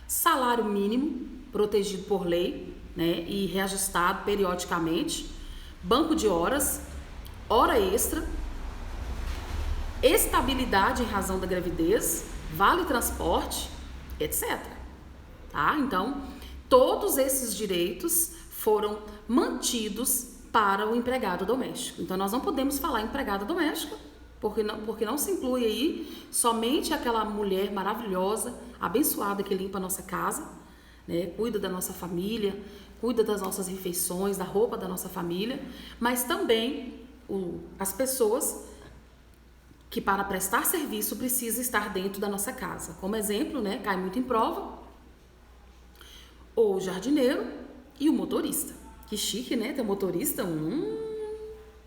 salário mínimo protegido por lei, né, e reajustado periodicamente, banco de horas, hora extra, estabilidade em razão da gravidez, vale transporte, etc. Tá? Então, todos esses direitos foram mantidos para o empregado doméstico. Então, nós não podemos falar empregada doméstica, porque não se inclui aí somente aquela mulher maravilhosa, abençoada que limpa a nossa casa, né, cuida da nossa família, cuida das nossas refeições, da roupa da nossa família, mas também as pessoas que para prestar serviço precisa estar dentro da nossa casa. Como exemplo, né, cai muito em prova o jardineiro e o motorista. Que chique, né, ter motorista,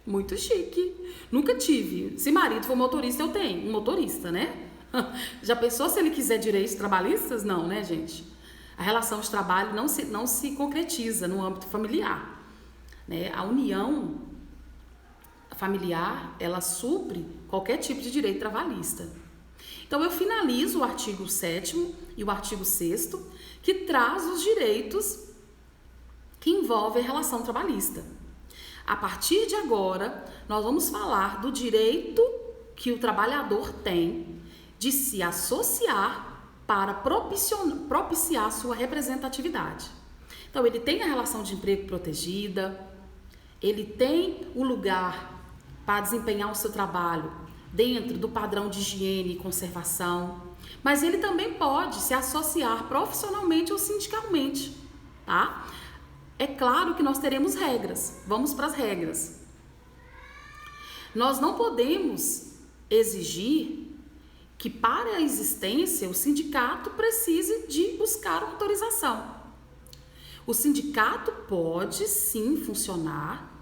muito chique. Nunca tive. Se marido for motorista, eu tenho um motorista, né? Já pensou se ele quiser direitos trabalhistas? Não, né, gente? A relação de trabalho não se concretiza no âmbito familiar, né? A união familiar, ela supre qualquer tipo de direito trabalhista. Então, eu finalizo o artigo 7º e o artigo 6º, que traz os direitos que envolvem a relação trabalhista. A partir de agora, nós vamos falar do direito que o trabalhador tem de se associar para propiciar sua representatividade. Então, ele tem a relação de emprego protegida, ele tem o lugar para desempenhar o seu trabalho dentro do padrão de higiene e conservação, mas ele também pode se associar profissionalmente ou sindicalmente, tá? É claro que nós teremos regras. Vamos para as regras. Nós não podemos exigir que para a existência o sindicato precise de buscar autorização. O sindicato pode sim funcionar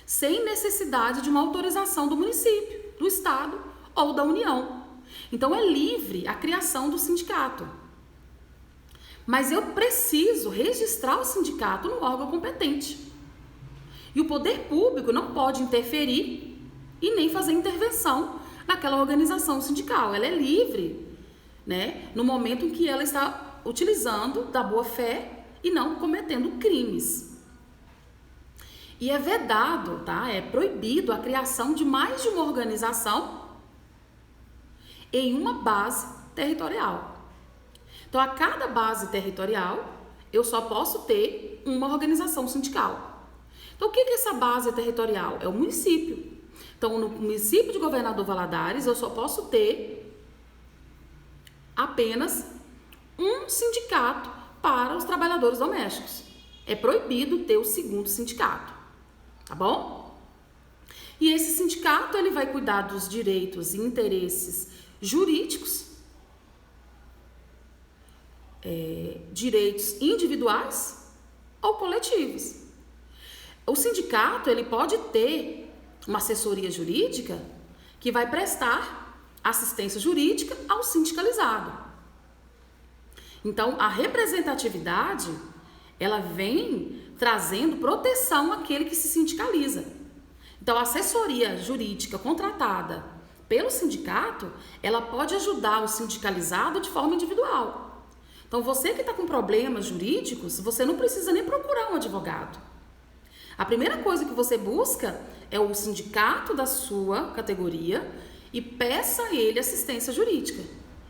sem necessidade de uma autorização do município, do estado ou da União. Então é livre a criação do sindicato. Mas eu preciso registrar o sindicato no órgão competente. E o poder público não pode interferir e nem fazer intervenção naquela organização sindical. Ela é livre, né, no momento em que ela está utilizando da boa-fé e não cometendo crimes. E é vedado, tá? É proibido a criação de mais de uma organização em uma base territorial. Então, a cada base territorial, eu só posso ter uma organização sindical. Então, o que é essa base territorial? É o município. Então, no município de Governador Valadares, eu só posso ter apenas um sindicato para os trabalhadores domésticos. É proibido ter o segundo sindicato, tá bom? E esse sindicato, ele vai cuidar dos direitos e interesses jurídicos direitos individuais ou coletivos. O sindicato, ele pode ter uma assessoria jurídica que vai prestar assistência jurídica ao sindicalizado. Então, a representatividade, ela vem trazendo proteção àquele que se sindicaliza. Então, a assessoria jurídica contratada pelo sindicato, ela pode ajudar o sindicalizado de forma individual. Então, você que está com problemas jurídicos, você não precisa nem procurar um advogado. A primeira coisa que você busca é o sindicato da sua categoria e peça a ele assistência jurídica.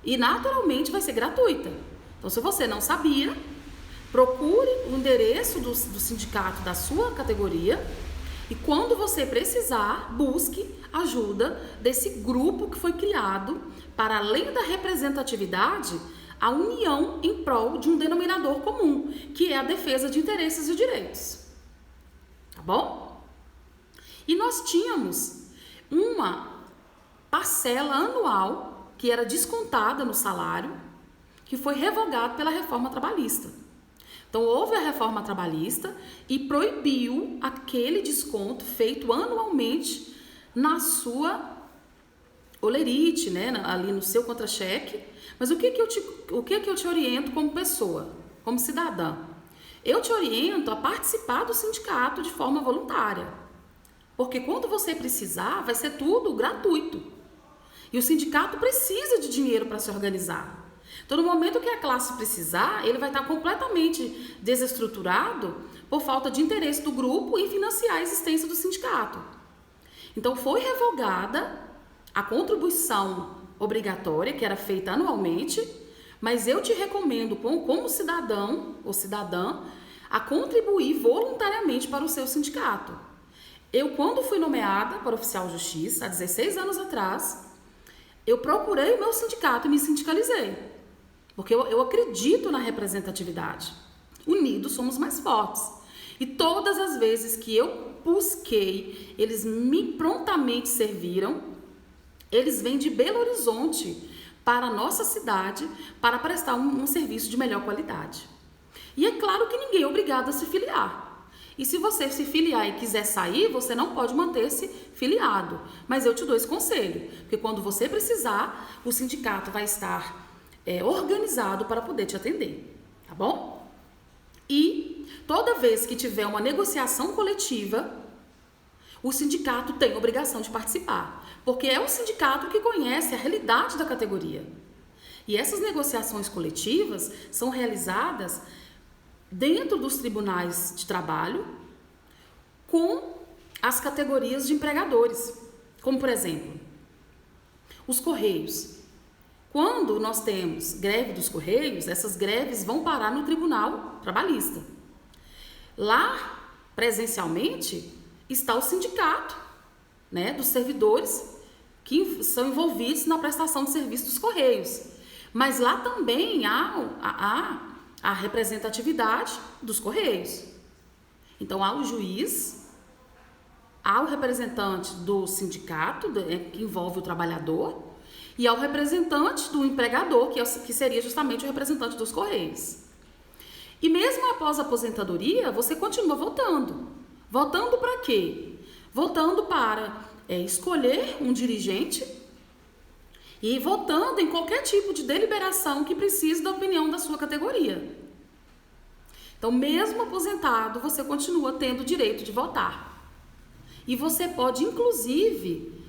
E naturalmente vai ser gratuita. Então, se você não sabia, procure o endereço do sindicato da sua categoria e quando você precisar, busque ajuda desse grupo que foi criado para, além da representatividade, a união em prol de um denominador comum, que é a defesa de interesses e direitos. Tá bom? E nós tínhamos uma parcela anual que era descontada no salário, que foi revogado pela reforma trabalhista. Então, houve a reforma trabalhista e proibiu aquele desconto feito anualmente na sua holerite, né, ali no seu contra-cheque. Mas o que eu te oriento como pessoa, como cidadã? Eu te oriento a participar do sindicato de forma voluntária. Porque quando você precisar, vai ser tudo gratuito. E o sindicato precisa de dinheiro para se organizar. Então, no momento que a classe precisar, ele vai estar completamente desestruturado por falta de interesse do grupo em financiar a existência do sindicato. Então, foi revogada a contribuição obrigatória, que era feita anualmente, mas eu te recomendo, como cidadão ou cidadã, a contribuir voluntariamente para o seu sindicato. Eu, quando fui nomeada para oficial de justiça, há 16 anos atrás, eu procurei o meu sindicato e me sindicalizei. Porque eu acredito na representatividade. Unidos somos mais fortes. E todas as vezes que eu busquei, eles me prontamente serviram. Eles vêm de Belo Horizonte para a nossa cidade para prestar um serviço de melhor qualidade. E é claro que ninguém é obrigado a se filiar. E se você se filiar e quiser sair, você não pode manter-se filiado. Mas eu te dou esse conselho, porque quando você precisar, o sindicato vai estar organizado para poder te atender, tá bom? E toda vez que tiver uma negociação coletiva, o sindicato tem obrigação de participar, porque é o sindicato que conhece a realidade da categoria. E essas negociações coletivas são realizadas dentro dos tribunais de trabalho com as categorias de empregadores, como por exemplo, os Correios. Quando nós temos greve dos Correios, essas greves vão parar no Tribunal Trabalhista. Lá, presencialmente, está o sindicato, né, dos servidores que são envolvidos na prestação de serviço dos Correios. Mas lá também há a representatividade dos Correios. Então, há o juiz, há o representante do sindicato, que envolve o trabalhador, e ao representante do empregador, que seria justamente o representante dos Correios. E mesmo após a aposentadoria, você continua votando. Votando para quê? Votando para escolher um dirigente e votando em qualquer tipo de deliberação que precise da opinião da sua categoria. Então, mesmo aposentado, você continua tendo o direito de votar. E você pode, inclusive,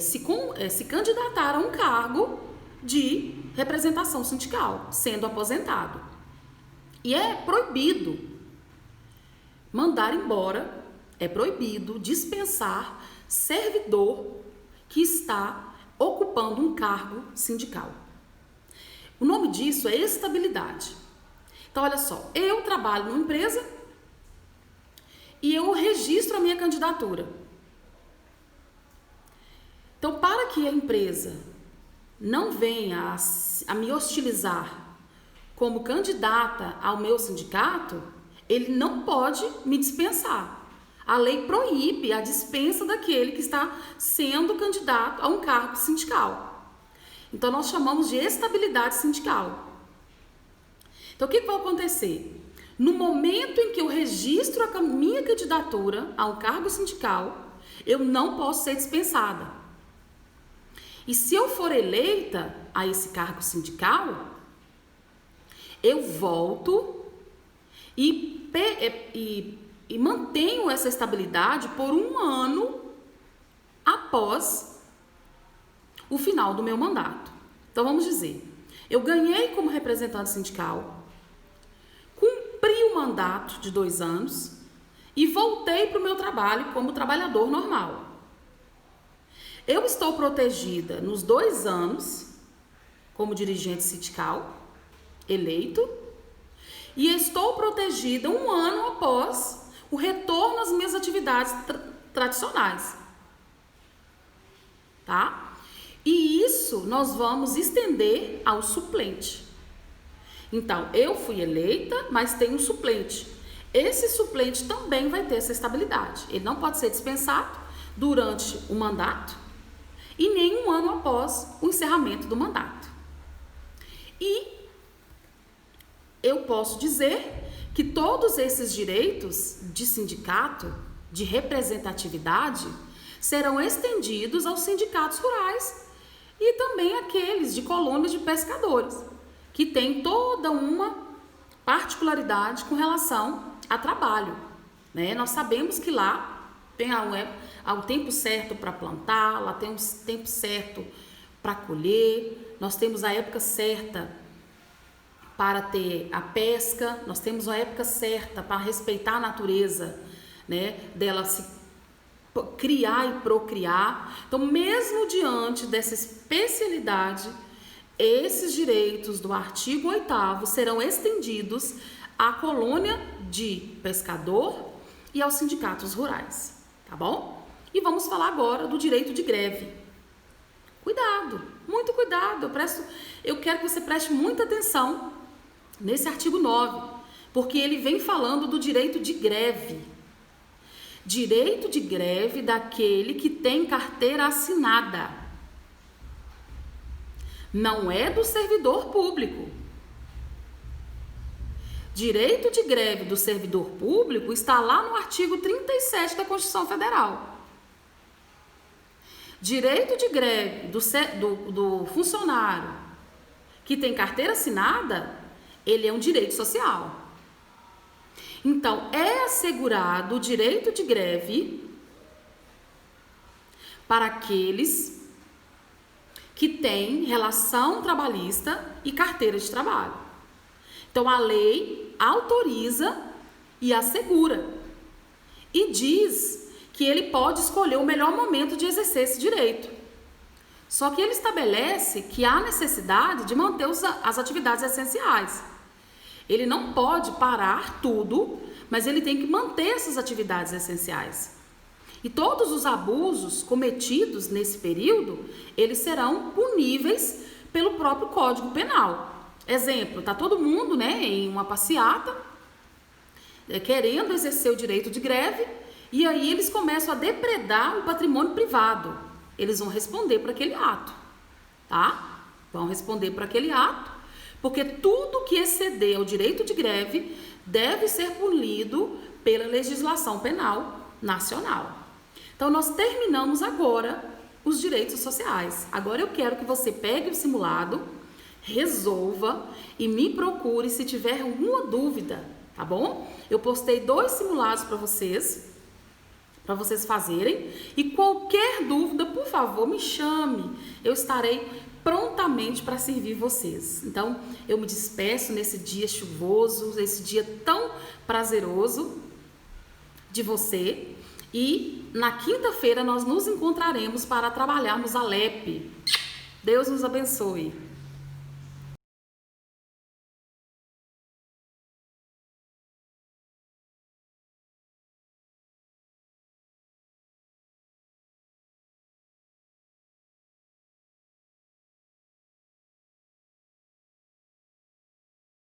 se candidatar a um cargo de representação sindical, sendo aposentado. E é proibido mandar embora, é proibido dispensar servidor que está ocupando um cargo sindical. O nome disso é estabilidade. Então, olha só, eu trabalho numa empresa e eu registro a minha candidatura. Então, para que a empresa não venha a me hostilizar como candidata ao meu sindicato, ele não pode me dispensar. A lei proíbe a dispensa daquele que está sendo candidato a um cargo sindical. Então, nós chamamos de estabilidade sindical. Então, o que vai acontecer? No momento em que eu registro a minha candidatura ao cargo sindical, eu não posso ser dispensada. E se eu for eleita a esse cargo sindical, eu volto e mantenho essa estabilidade por 1 ano após o final do meu mandato. Então, vamos dizer, eu ganhei como representante sindical, cumpri o mandato de 2 anos e voltei para o meu trabalho como trabalhador normal. Eu estou protegida nos 2 anos como dirigente sindical, eleito, e estou protegida 1 ano após o retorno às minhas atividades tradicionais. Tá? E isso nós vamos estender ao suplente. Então, eu fui eleita, mas tem um suplente. Esse suplente também vai ter essa estabilidade. Ele não pode ser dispensado durante o mandato e nem 1 ano após o encerramento do mandato. E eu posso dizer que todos esses direitos de sindicato, de representatividade, serão estendidos aos sindicatos rurais e também aqueles de colônias de pescadores, que tem toda uma particularidade com relação a trabalho, né? Nós sabemos que lá tem há um tempo certo para plantar, lá tem um tempo certo para colher, nós temos a época certa para ter a pesca, nós temos a época certa para respeitar a natureza, né? Dela se criar e procriar. Então, mesmo diante dessa especialidade, esses direitos do artigo 8º serão estendidos à colônia de pescador e aos sindicatos rurais, tá bom? E vamos falar agora do direito de greve. Cuidado, muito cuidado, eu quero que você preste muita atenção nesse artigo 9, porque ele vem falando do direito de greve. Direito de greve daquele que tem carteira assinada. Não é do servidor público. Direito de greve do servidor público está lá no artigo 37 da Constituição Federal. Direito de greve do funcionário que tem carteira assinada, ele é um direito social. Então, é assegurado o direito de greve para aqueles que têm relação trabalhista e carteira de trabalho. Então, a lei autoriza e assegura. E diz que ele pode escolher o melhor momento de exercer esse direito. Só que ele estabelece que há necessidade de manter as atividades essenciais. Ele não pode parar tudo, mas ele tem que manter essas atividades essenciais. E todos os abusos cometidos nesse período, eles serão puníveis pelo próprio Código Penal. Exemplo, tá todo mundo, né, em uma passeata, querendo exercer o direito de greve, e aí eles começam a depredar o patrimônio privado. Eles vão responder por aquele ato, tá? Vão responder por aquele ato, porque tudo que exceder ao direito de greve deve ser punido pela legislação penal nacional. Então, nós terminamos agora os direitos sociais. Agora eu quero que você pegue o simulado, resolva e me procure se tiver alguma dúvida, tá bom? Eu postei 2 simulados para vocês fazerem, e qualquer dúvida, por favor, me chame. Eu estarei prontamente para servir vocês. Então, eu me despeço nesse dia chuvoso, esse dia tão prazeroso de você, e na quinta-feira nós nos encontraremos para trabalharmos a LEP. Deus nos abençoe.